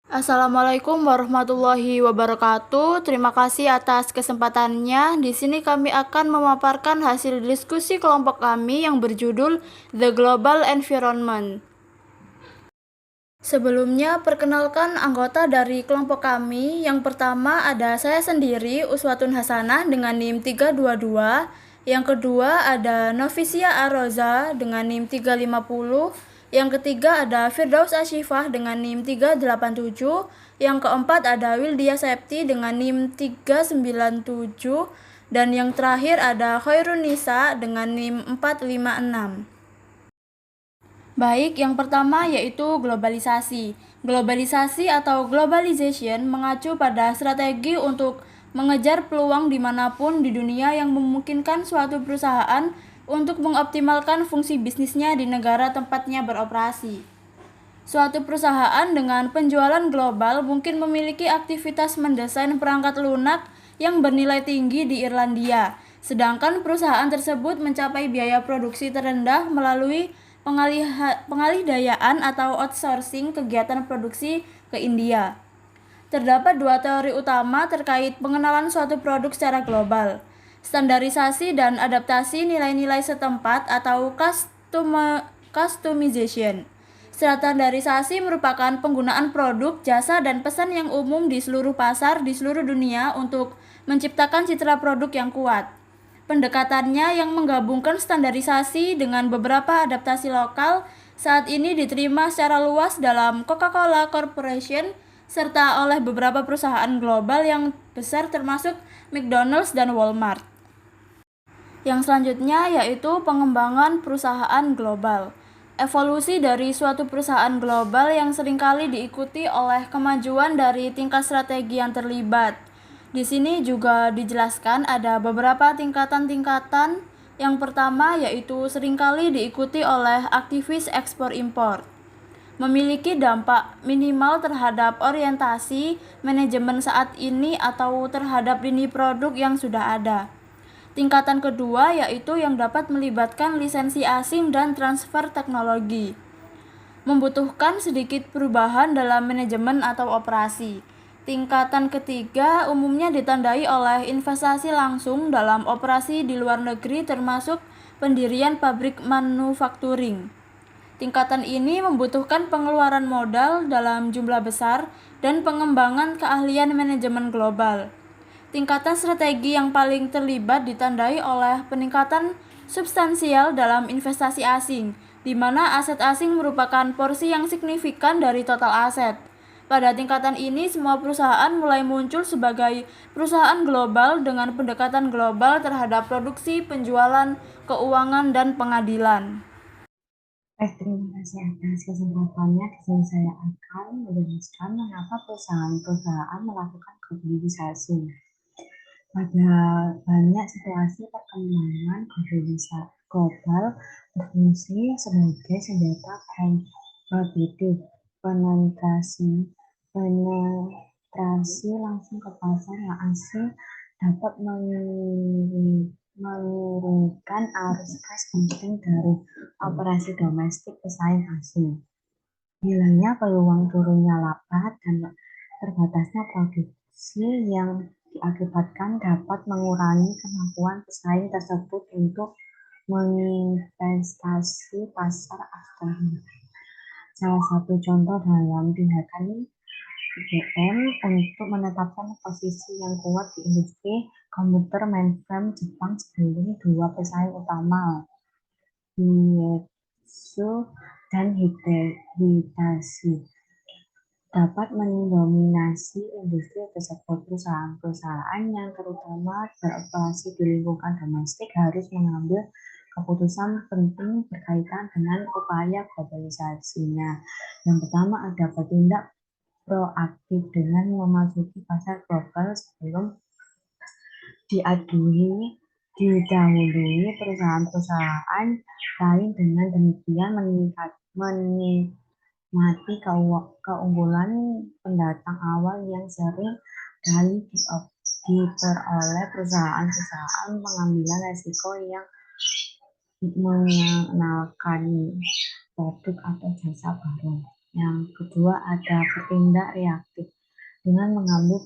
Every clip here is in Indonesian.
Assalamualaikum warahmatullahi wabarakatuh. Terima kasih atas kesempatannya. Di sini kami akan memaparkan hasil diskusi kelompok kami yang berjudul The Global Environment. Sebelumnya, perkenalkan anggota dari kelompok kami. Yang pertama ada saya sendiri, Uswatun Hasanah dengan NIM 322. Yang kedua ada Novisia Aroza dengan NIM 350. Yang ketiga ada Firdaus Ashifah dengan NIM 387. Yang keempat ada Wildia Septi dengan NIM 397. Dan yang terakhir ada Khairun Nisa dengan NIM 456. Baik, yang pertama yaitu globalisasi. Globalisasi atau globalization mengacu pada strategi untuk mengejar peluang dimanapun di dunia yang memungkinkan suatu perusahaan untuk mengoptimalkan fungsi bisnisnya di negara tempatnya beroperasi. Suatu perusahaan dengan penjualan global mungkin memiliki aktivitas mendesain perangkat lunak yang bernilai tinggi di Irlandia, sedangkan perusahaan tersebut mencapai biaya produksi terendah melalui pengalih-dayaan atau outsourcing kegiatan produksi ke India. Terdapat dua teori utama terkait pengenalan suatu produk secara global: standarisasi dan adaptasi nilai-nilai setempat atau customization. Standarisasi merupakan penggunaan produk, jasa, dan pesan yang umum di seluruh pasar di seluruh dunia untuk menciptakan citra produk yang kuat. Pendekatannya yang menggabungkan standarisasi dengan beberapa adaptasi lokal saat ini diterima secara luas dalam Coca-Cola Corporation serta oleh beberapa perusahaan global yang besar termasuk McDonald's dan Walmart. Yang selanjutnya yaitu pengembangan perusahaan global. Evolusi dari suatu perusahaan global yang seringkali diikuti oleh kemajuan dari tingkat strategi yang terlibat. Di sini juga dijelaskan ada beberapa tingkatan-tingkatan. Yang pertama yaitu seringkali diikuti oleh aktivis ekspor-impor. Memiliki dampak minimal terhadap orientasi manajemen saat ini atau terhadap lini produk yang sudah ada. Tingkatan kedua yaitu yang dapat melibatkan lisensi asing dan transfer teknologi. Membutuhkan sedikit perubahan dalam manajemen atau operasi. Tingkatan ketiga umumnya ditandai oleh investasi langsung dalam operasi di luar negeri termasuk pendirian pabrik manufacturing. Tingkatan ini membutuhkan pengeluaran modal dalam jumlah besar dan pengembangan keahlian manajemen global. Tingkatan strategi yang paling terlibat ditandai oleh peningkatan substansial dalam investasi asing, di mana aset asing merupakan porsi yang signifikan dari total aset. Pada tingkatan ini, semua perusahaan mulai muncul sebagai perusahaan global dengan pendekatan global terhadap produksi, penjualan, keuangan, dan pengadilan. Terima kasih atas kesempatannya. Di sini saya akan menjelaskan mengapa perusahaan-perusahaan melakukan globalisasi. Pada banyak situasi perkembangan globalisasi global berfungsi sebagai senjata kompetitif penetrasi langsung ke pasar yang asing dapat menurunkan arus kas penting dari operasi domestik pesaing asing. Hilangnya peluang turunnya laba dan terbatasnya produksi yang diakibatkan dapat mengurangi kemampuan pesaing tersebut untuk menginvestasi pasar aftermarket. Salah satu contoh dalam tindakan IBM untuk menetapkan posisi yang kuat di industri komputer mainframe Jepang sebelum dua pesaing utama, Fujitsu dan Hitachi, dapat mendominasi industri tersebut. Perusahaan-perusahaan yang terutama beroperasi di lingkungan domestik harus mengambil keputusan penting berkaitan dengan upaya globalisasinya. Yang pertama ada bertindak proaktif dengan memasuki pasar global sebelum didahului perusahaan-perusahaan lain. Dengan demikian menikmati keunggulan pendatang awal yang sering kali diperoleh perusahaan-perusahaan pengambilan risiko yang mengenalkan produk atau jasa baru. Yang kedua ada bertindak reaktif dengan mengambil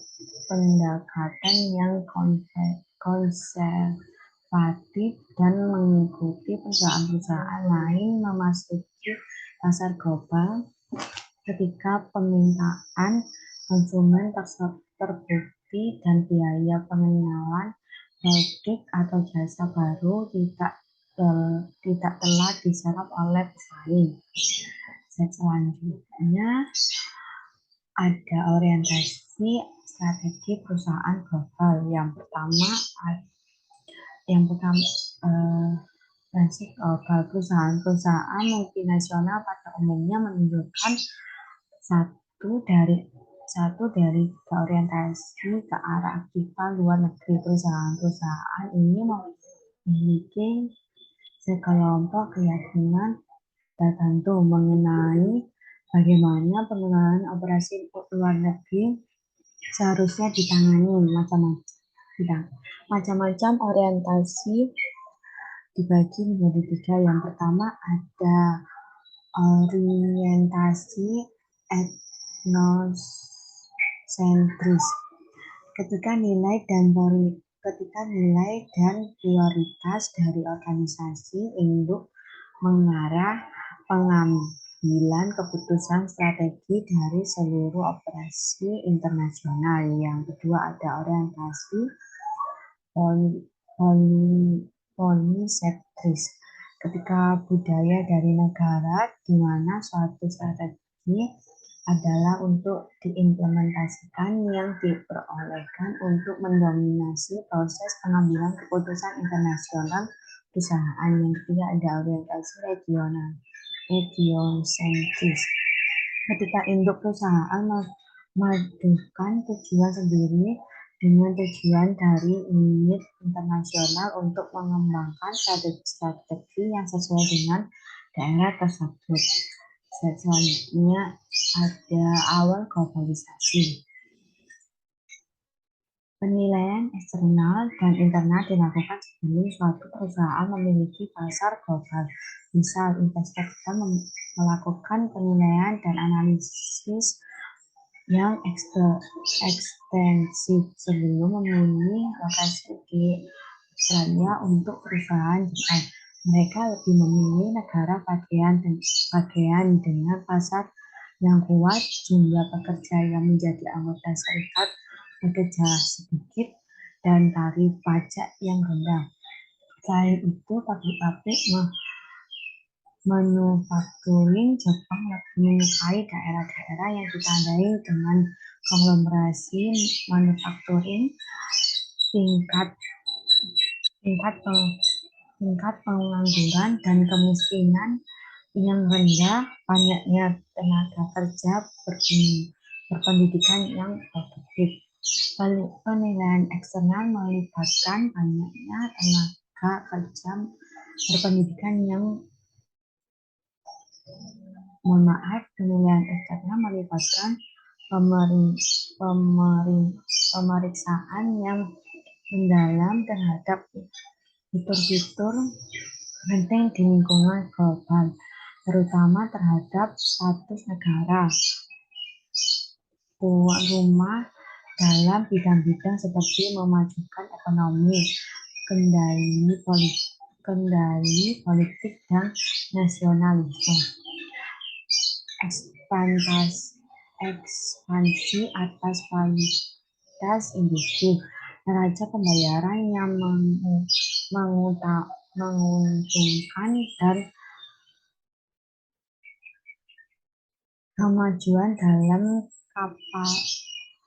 pendekatan yang konservatif dan mengikuti perusahaan-perusahaan lain memasuki pasar global ketika permintaan konsumen terbukti dan biaya pengenalan produk atau jasa baru tidak telah diserap oleh pesaing. Selanjutnya ada orientasi strategi perusahaan global. Yang pertama perusahaan multinasional pada umumnya menunjukkan satu dari orientasi ke arah aktiva luar negeri. Perusahaan-perusahaan ini memiliki sekelompok keyakinan tertentu mengenai bagaimana pengelolaan operasi luar negeri seharusnya ditangani. Macam-macam orientasi dibagi menjadi tiga. Yang pertama ada orientasi etnosentris. Ketika nilai dan prioritas dari organisasi induk mengarah pengambilan keputusan strategi dari seluruh operasi internasional. Yang kedua ada orientasi polisentris. Ketika budaya dari negara di mana suatu strategi adalah untuk diimplementasikan yang diperolehkan untuk mendominasi proses pengambilan keputusan internasional perusahaan. Yang ketiga ada orientasi regionsentris. Ketika induk perusahaan memadukan tujuan sendiri dengan tujuan dari unit internasional untuk mengembangkan strategi yang sesuai dengan daerah tersebut. Selanjutnya ada awal globalisasi. Penilaian eksternal dan internal dilakukan sebelum suatu perusahaan memiliki pasar global. Misal, investor bisa melakukan penilaian dan analisis yang ekstensif sebelum memilih lokasi di Australia untuk perusahaan Jepang. Mereka lebih memilih negara bagian dengan pasar yang kuat, jumlah pekerja yang menjadi anggota serikat bekerja sedikit, dan tarif pajak yang rendah. Selain itu, pabrik-pabrik manufakturing Jepang lebih menyukai daerah-daerah yang ditandai dengan konglomerasi manufakturing, tingkat pengangguran dan kemiskinan yang rendah, banyaknya tenaga kerja berpendidikan yang produktif. Penilaian eksternal melibatkan banyaknya tenaga kerja berpendidikan yang Penilaian eksternal melibatkan pemeriksaan yang mendalam terhadap fitur-fitur penting di lingkungan global, terutama terhadap status negara tuan rumah dalam bidang-bidang seperti memajukan ekonomi, kendali politik, dan nasionalisme. Ekspansi atas kualitas industri, neraca pembayaran yang menguntungkan, dan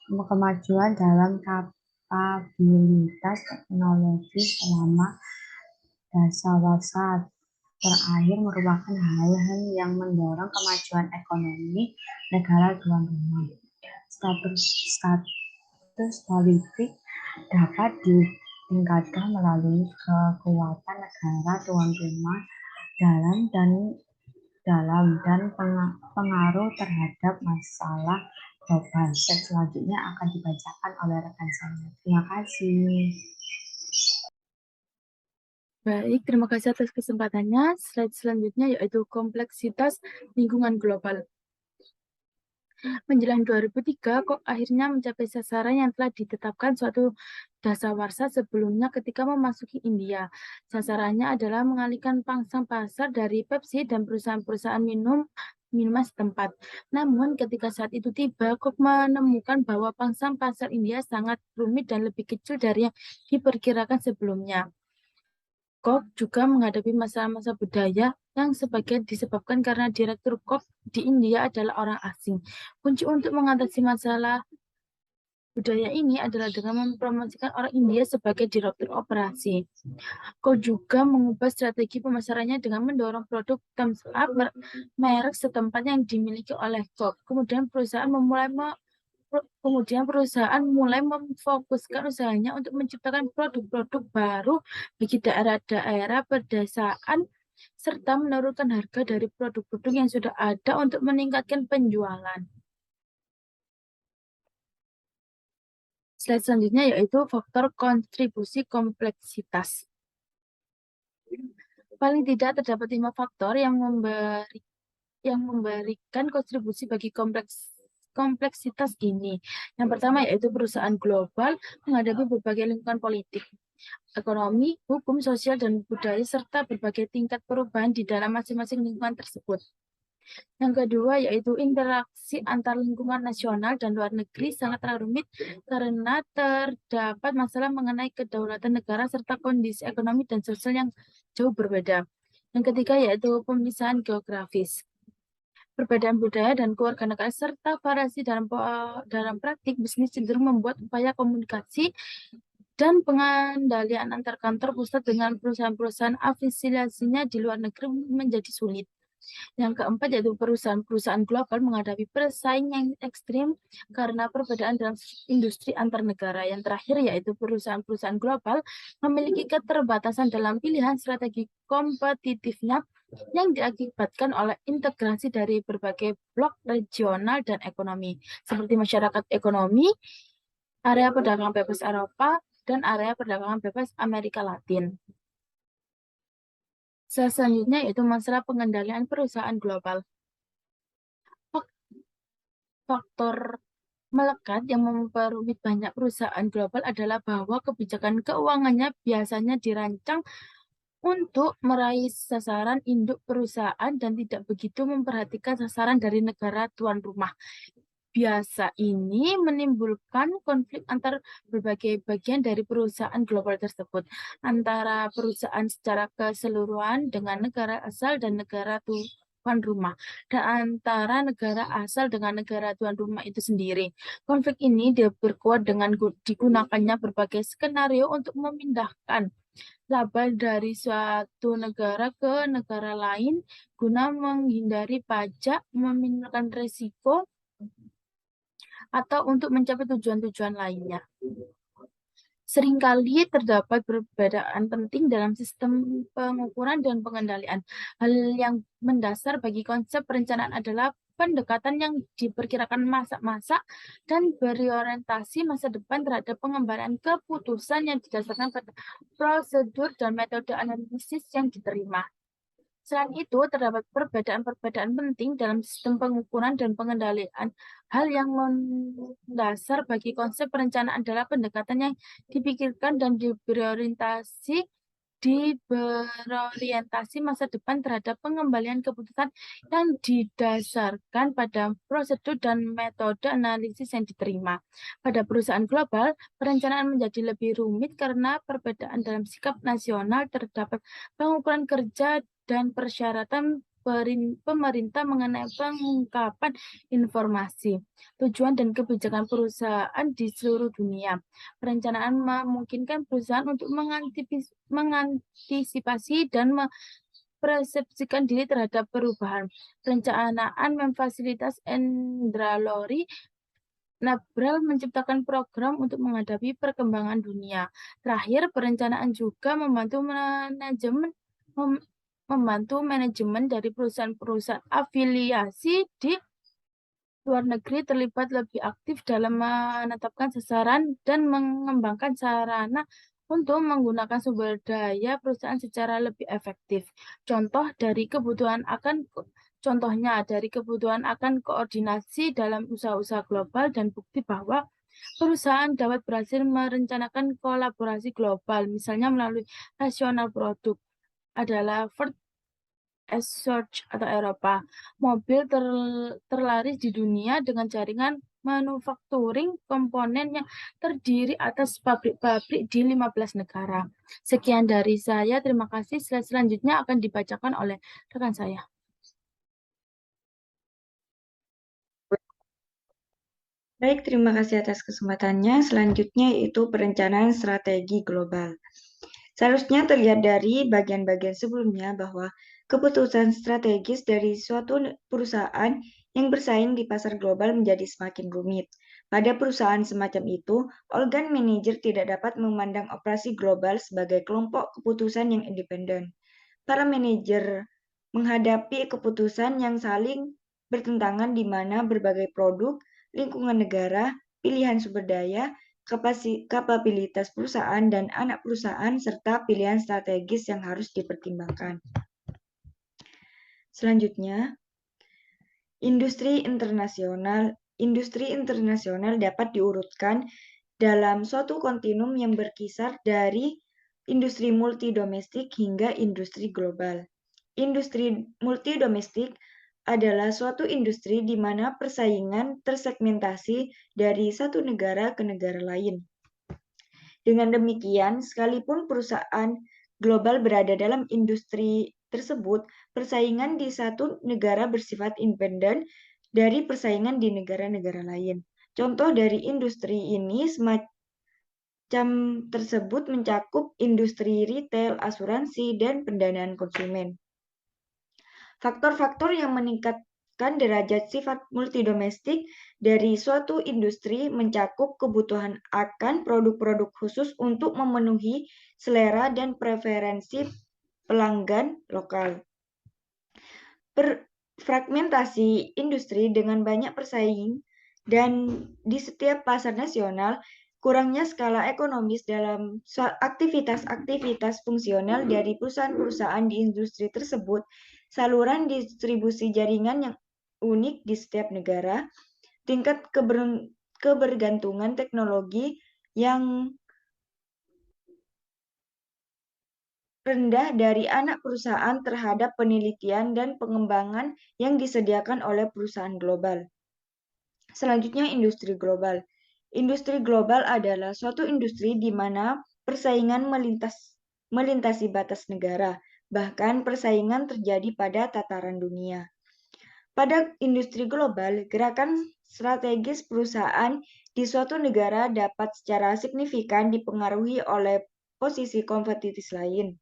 kemajuan dalam kapabilitas teknologi selama dasawarsa terakhir merupakan hal-hal yang mendorong kemajuan ekonomi negara tuan rumah. Status politik dapat ditingkatkan melalui kekuatan negara tuan rumah dan pengaruh terhadap masalah global. Selanjutnya akan dibacakan oleh rekan saya. Terima kasih. Baik, terima kasih atas kesempatannya. Slide selanjutnya yaitu kompleksitas lingkungan global. Menjelang 2003, kok akhirnya mencapai sasaran yang telah ditetapkan suatu dasawarsa sebelumnya ketika memasuki India. Sasarannya adalah mengalihkan pangsa pasar dari Pepsi dan perusahaan-perusahaan minuman setempat. Namun ketika saat itu tiba, Kok menemukan bahwa pangsa pasar India sangat rumit dan lebih kecil dari yang diperkirakan sebelumnya. Kok juga menghadapi masalah-masalah budaya yang sebagian disebabkan karena direktur Kok di India adalah orang asing. Kunci untuk mengatasi masalah budaya ini adalah dengan mempromosikan orang India sebagai direktur operasi. Kok juga mengubah strategi pemasarannya dengan mendorong produk thumbs up merek setempat yang dimiliki oleh Kok. Kemudian perusahaan mulai memfokuskan usahanya untuk menciptakan produk-produk baru bagi daerah-daerah pedesaan serta menurunkan harga dari produk-produk yang sudah ada untuk meningkatkan penjualan. Slide selanjutnya yaitu faktor kontribusi kompleksitas. Paling tidak terdapat 5 faktor yang memberikan kontribusi bagi kompleksitas ini. Yang pertama yaitu perusahaan global menghadapi berbagai lingkungan politik, ekonomi, hukum, sosial, dan budaya, serta berbagai tingkat perubahan di dalam masing-masing lingkungan tersebut. Yang kedua yaitu interaksi antar lingkungan nasional dan luar negeri sangatlah rumit karena terdapat masalah mengenai kedaulatan negara serta kondisi ekonomi dan sosial yang jauh berbeda. Yang ketiga yaitu pemisahan geografis. Perbedaan budaya dan kewarganegaraan serta variasi dalam praktik bisnis cenderung membuat upaya komunikasi dan pengendalian antar kantor pusat dengan perusahaan-perusahaan afiliasinya di luar negeri menjadi sulit. Yang keempat yaitu perusahaan-perusahaan global menghadapi persaing yang ekstrim karena perbedaan dalam industri antar negara. Yang terakhir yaitu perusahaan-perusahaan global memiliki keterbatasan dalam pilihan strategi kompetitifnya yang diakibatkan oleh integrasi dari berbagai blok regional dan ekonomi, seperti masyarakat ekonomi, area perdagangan bebas Eropa, dan area perdagangan bebas Amerika Latin. Selanjutnya yaitu masalah pengendalian perusahaan global. Faktor melekat yang memperumit banyak perusahaan global adalah bahwa kebijakan keuangannya biasanya dirancang untuk meraih sasaran induk perusahaan dan tidak begitu memperhatikan sasaran dari negara tuan rumah. Biasa ini menimbulkan konflik antar berbagai bagian dari perusahaan global tersebut, antara perusahaan secara keseluruhan dengan negara asal dan negara tuan rumah, dan antara negara asal dengan negara tuan rumah itu sendiri. Konflik ini diperkuat dengan digunakannya berbagai skenario untuk memindahkan laba dari suatu negara ke negara lain guna menghindari pajak, meminimalkan risiko, atau untuk mencapai tujuan-tujuan lainnya. Seringkali terdapat perbedaan penting dalam sistem pengukuran dan pengendalian. Hal yang mendasar bagi konsep perencanaan adalah pendekatan yang diperkirakan masa dan berorientasi masa depan terhadap pengembangan keputusan yang didasarkan pada prosedur dan metode analisis yang diterima. Selain itu, terdapat perbedaan-perbedaan penting dalam sistem pengukuran dan pengendalian. Hal yang mendasar bagi konsep perencanaan adalah pendekatan yang dipikirkan dan berorientasi masa depan terhadap pengembalian keputusan yang didasarkan pada prosedur dan metode analisis yang diterima. Pada perusahaan global, perencanaan menjadi lebih rumit karena perbedaan dalam sikap nasional, terdapat pengukuran kerja dan persyaratan pemerintah mengenai pengungkapan informasi, tujuan dan kebijakan perusahaan di seluruh dunia. Perencanaan memungkinkan perusahaan untuk mengantisipasi dan mempersepsikan diri terhadap perubahan. Perencanaan memfasilitas Endralori Nabral menciptakan program untuk menghadapi perkembangan dunia. Terakhir, perencanaan juga membantu manajemen dari perusahaan-perusahaan afiliasi di luar negeri terlibat lebih aktif dalam menetapkan sasaran dan mengembangkan sarana untuk menggunakan sumber daya perusahaan secara lebih efektif. Contoh Contohnya dari kebutuhan akan koordinasi dalam usaha-usaha global dan bukti bahwa perusahaan dapat berhasil merencanakan kolaborasi global, misalnya melalui rasional produk adalah Ford Essearch atau Eropa. Mobil terlaris di dunia dengan jaringan manufacturing komponen yang terdiri atas pabrik-pabrik di 15 negara. Sekian dari saya, terima kasih. Slide selanjutnya akan dibacakan oleh rekan saya. Baik, terima kasih atas kesempatannya. Selanjutnya yaitu perencanaan strategi global. Seharusnya terlihat dari bagian-bagian sebelumnya bahwa keputusan strategis dari suatu perusahaan yang bersaing di pasar global menjadi semakin rumit. Pada perusahaan semacam itu, organ manajer tidak dapat memandang operasi global sebagai kelompok keputusan yang independen. Para manajer menghadapi keputusan yang saling bertentangan di mana berbagai produk, lingkungan negara, pilihan sumber daya, kapabilitas perusahaan dan anak perusahaan, serta pilihan strategis yang harus dipertimbangkan. Selanjutnya, industri internasional. Industri internasional dapat diurutkan dalam suatu kontinum yang berkisar dari industri multidomestik hingga industri global. Industri multidomestik adalah suatu industri di mana persaingan tersegmentasi dari satu negara ke negara lain. Dengan demikian, sekalipun perusahaan global berada dalam industri tersebut, persaingan di satu negara bersifat independen dari persaingan di negara-negara lain. Contoh dari industri ini semacam tersebut mencakup industri retail, asuransi, dan pendanaan konsumen. Faktor-faktor yang meningkatkan derajat sifat multidomestik dari suatu industri mencakup kebutuhan akan produk-produk khusus untuk memenuhi selera dan preferensi pelanggan lokal. Fragmentasi industri dengan banyak persaing dan di setiap pasar nasional, kurangnya skala ekonomis dalam aktivitas-aktivitas fungsional dari perusahaan-perusahaan di industri tersebut, saluran distribusi jaringan yang unik di setiap negara, tingkat kebergantungan teknologi yang rendah dari anak perusahaan terhadap penelitian dan pengembangan yang disediakan oleh perusahaan global. Selanjutnya, industri global. Industri global adalah suatu industri di mana persaingan melintasi batas negara, bahkan persaingan terjadi pada tataran dunia. Pada industri global, gerakan strategis perusahaan di suatu negara dapat secara signifikan dipengaruhi oleh posisi kompetitif lain.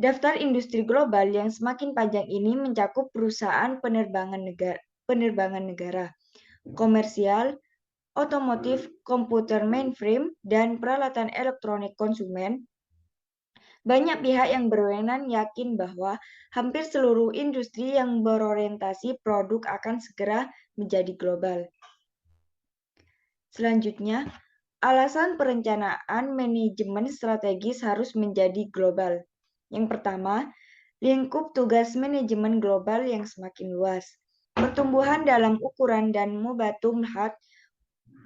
Daftar industri global yang semakin panjang ini mencakup perusahaan penerbangan negara, komersial, otomotif, komputer mainframe, dan peralatan elektronik konsumen. Banyak pihak yang berwenang yakin bahwa hampir seluruh industri yang berorientasi produk akan segera menjadi global. Selanjutnya, alasan perencanaan manajemen strategis harus menjadi global. Yang pertama, lingkup tugas manajemen global yang semakin luas. Pertumbuhan dalam ukuran dan mubatum hak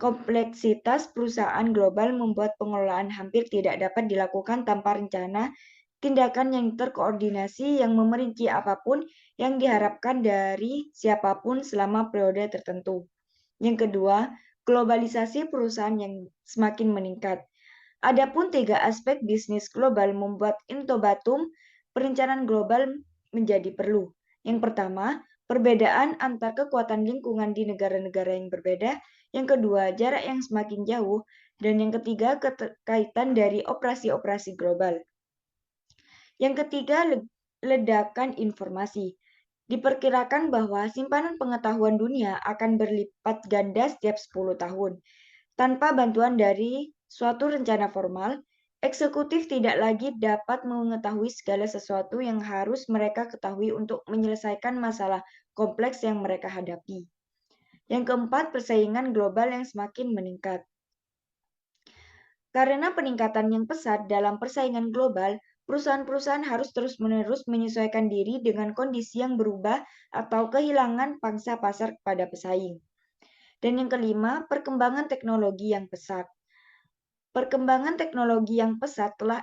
kompleksitas perusahaan global membuat pengelolaan hampir tidak dapat dilakukan tanpa rencana tindakan yang terkoordinasi yang memerinci apapun yang diharapkan dari siapapun selama periode tertentu. Yang kedua, globalisasi perusahaan yang semakin meningkat. Adapun tiga aspek bisnis global membuat intobatum perencanaan global menjadi perlu. Yang pertama, perbedaan antar kekuatan lingkungan di negara-negara yang berbeda. Yang kedua, jarak yang semakin jauh. Dan yang ketiga, keterkaitan dari operasi-operasi global. Yang ketiga, ledakan informasi. Diperkirakan bahwa simpanan pengetahuan dunia akan berlipat ganda setiap 10 tahun. Tanpa bantuan dari suatu rencana formal, eksekutif tidak lagi dapat mengetahui segala sesuatu yang harus mereka ketahui untuk menyelesaikan masalah kompleks yang mereka hadapi. Yang keempat, persaingan global yang semakin meningkat. Karena peningkatan yang pesat dalam persaingan global, Perusahaan-perusahaan harus terus-menerus menyesuaikan diri dengan kondisi yang berubah atau kehilangan pangsa pasar kepada pesaing. Dan yang kelima, perkembangan teknologi yang pesat. Perkembangan teknologi yang pesat telah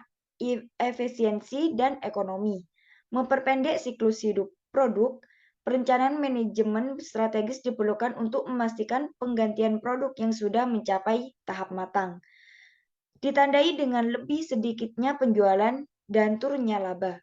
efisiensi dan ekonomi, memperpendek siklus hidup produk. Perencanaan manajemen strategis diperlukan untuk memastikan penggantian produk yang sudah mencapai tahap matang, ditandai dengan lebih sedikitnya penjualan dan turunnya laba.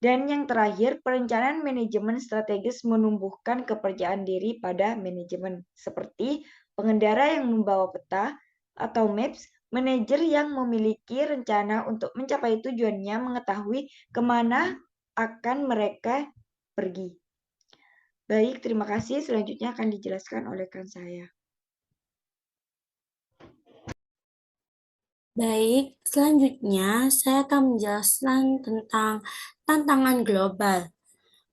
Dan yang terakhir, perencanaan manajemen strategis menumbuhkan kepercayaan diri pada manajemen, seperti pengendara yang membawa peta atau maps, manajer yang memiliki rencana untuk mencapai tujuannya, mengetahui kemana akan mereka pergi. Baik, terima kasih. Selanjutnya akan dijelaskan oleh rekan saya. Baik, selanjutnya saya akan menjelaskan tentang tantangan global.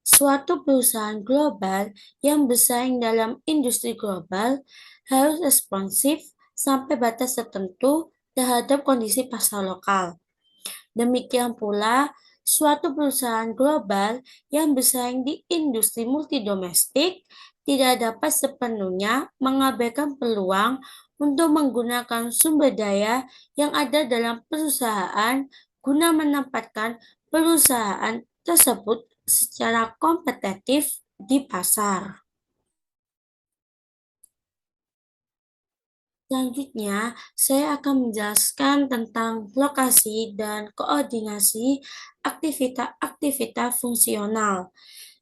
Suatu perusahaan global yang bersaing dalam industri global harus responsif sampai batas tertentu terhadap kondisi pasar lokal. Demikian pula, suatu perusahaan global yang bersaing di industri multidomestik tidak dapat sepenuhnya mengabaikan peluang untuk menggunakan sumber daya yang ada dalam perusahaan guna menempatkan perusahaan tersebut secara kompetitif di pasar. Selanjutnya, saya akan menjelaskan tentang lokasi dan koordinasi aktivitas-aktivitas fungsional.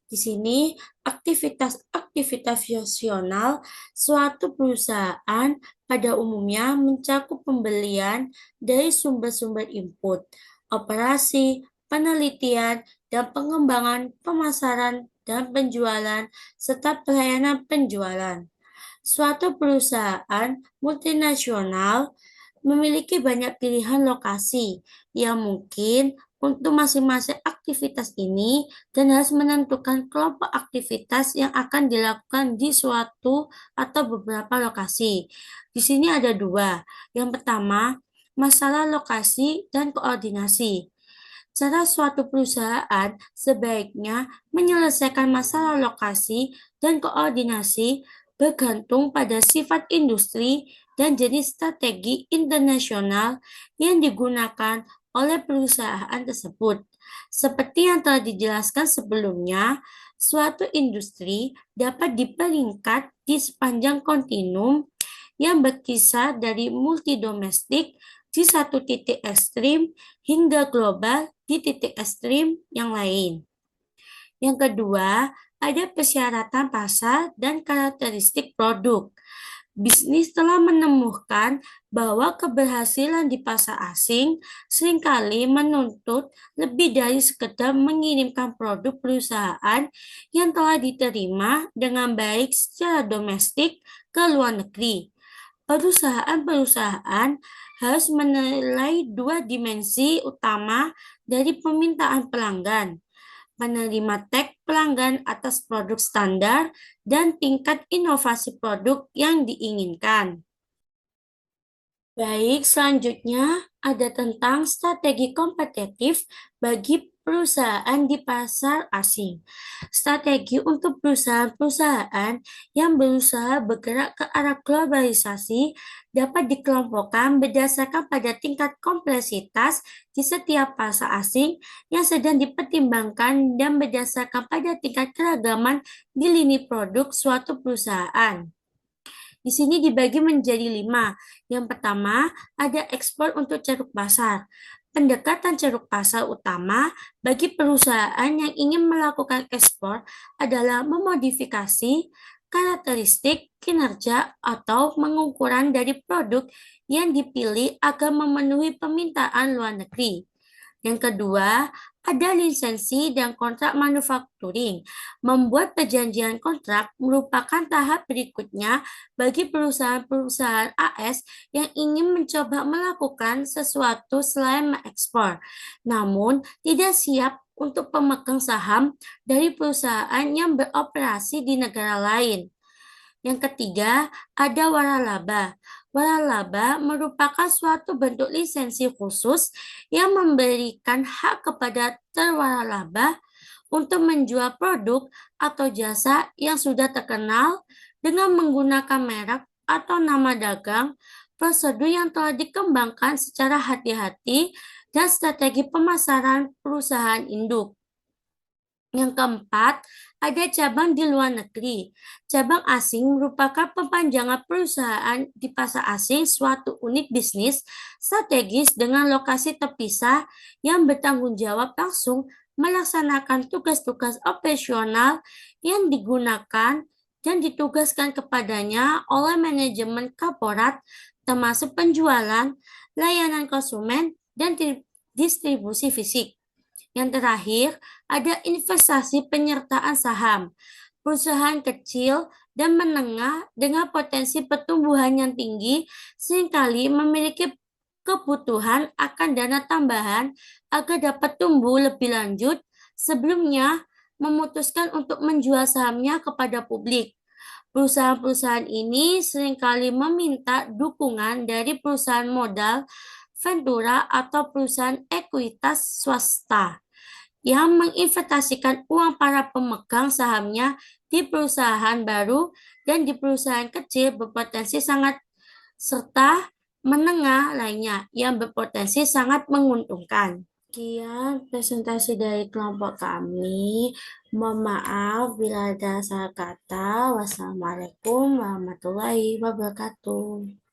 Di sini, aktivitas-aktivitas fungsional suatu perusahaan pada umumnya mencakup pembelian dari sumber-sumber input, operasi, penelitian, dan pengembangan pemasaran dan penjualan, serta pelayanan penjualan. Suatu perusahaan multinasional memiliki banyak pilihan lokasi yang mungkin untuk masing-masing aktivitas ini dan harus menentukan kelompok aktivitas yang akan dilakukan di suatu atau beberapa lokasi. Di sini ada dua. Yang pertama, masalah lokasi dan koordinasi. Cara suatu perusahaan sebaiknya menyelesaikan masalah lokasi dan koordinasi bergantung pada sifat industri dan jenis strategi internasional yang digunakan oleh perusahaan tersebut. Seperti yang telah dijelaskan sebelumnya, suatu industri dapat diperingkat di sepanjang kontinum yang berkisar dari multidomestik di satu titik ekstrim hingga global di titik ekstrim yang lain. Yang kedua, ada persyaratan pasar dan karakteristik produk. Bisnis telah menemukan bahwa keberhasilan di pasar asing seringkali menuntut lebih dari sekedar mengirimkan produk perusahaan yang telah diterima dengan baik secara domestik ke luar negeri. Perusahaan-perusahaan harus menilai dua dimensi utama dari permintaan pelanggan, penerima tag pelanggan atas produk standar, dan tingkat inovasi produk yang diinginkan. Baik, selanjutnya ada tentang strategi kompetitif bagi perusahaan di pasar asing. Strategi untuk perusahaan-perusahaan yang berusaha bergerak ke arah globalisasi dapat dikelompokkan berdasarkan pada tingkat kompleksitas di setiap pasar asing yang sedang dipertimbangkan dan berdasarkan pada tingkat keragaman di lini produk suatu perusahaan. Di sini dibagi menjadi 5. Yang pertama, ada ekspor untuk ceruk pasar. Pendekatan ceruk pasar utama bagi perusahaan yang ingin melakukan ekspor adalah memodifikasi karakteristik, kinerja, atau pengukuran dari produk yang dipilih agar memenuhi permintaan luar negeri. Yang kedua, ada lisensi dan kontrak manufacturing. Membuat perjanjian kontrak merupakan tahap berikutnya bagi perusahaan-perusahaan AS yang ingin mencoba melakukan sesuatu selain mengekspor, namun tidak siap untuk pemegang saham dari perusahaan yang beroperasi di negara lain. Yang ketiga, ada waralaba. Waralaba merupakan suatu bentuk lisensi khusus yang memberikan hak kepada terwaralaba untuk menjual produk atau jasa yang sudah terkenal dengan menggunakan merek atau nama dagang, prosedur yang telah dikembangkan secara hati-hati, dan strategi pemasaran perusahaan induk. Yang keempat, ada cabang di luar negeri. Cabang asing merupakan perpanjangan perusahaan di pasar asing suatu unit bisnis strategis dengan lokasi terpisah yang bertanggung jawab langsung melaksanakan tugas-tugas operasional yang digunakan dan ditugaskan kepadanya oleh manajemen korporat, termasuk penjualan, layanan konsumen, dan distribusi fisik. Yang terakhir, ada investasi penyertaan saham. Perusahaan kecil dan menengah dengan potensi pertumbuhan yang tinggi seringkali memiliki kebutuhan akan dana tambahan agar dapat tumbuh lebih lanjut sebelumnya memutuskan untuk menjual sahamnya kepada publik. Perusahaan-perusahaan ini seringkali meminta dukungan dari perusahaan modal, ventura, atau perusahaan ekuitas swasta yang menginvestasikan uang para pemegang sahamnya di perusahaan baru dan di perusahaan kecil berpotensi sangat serta menengah lainnya yang berpotensi sangat menguntungkan. Sekian presentasi dari kelompok kami. Mohon maaf bila ada salah kata. Wassalamualaikum warahmatullahi wabarakatuh.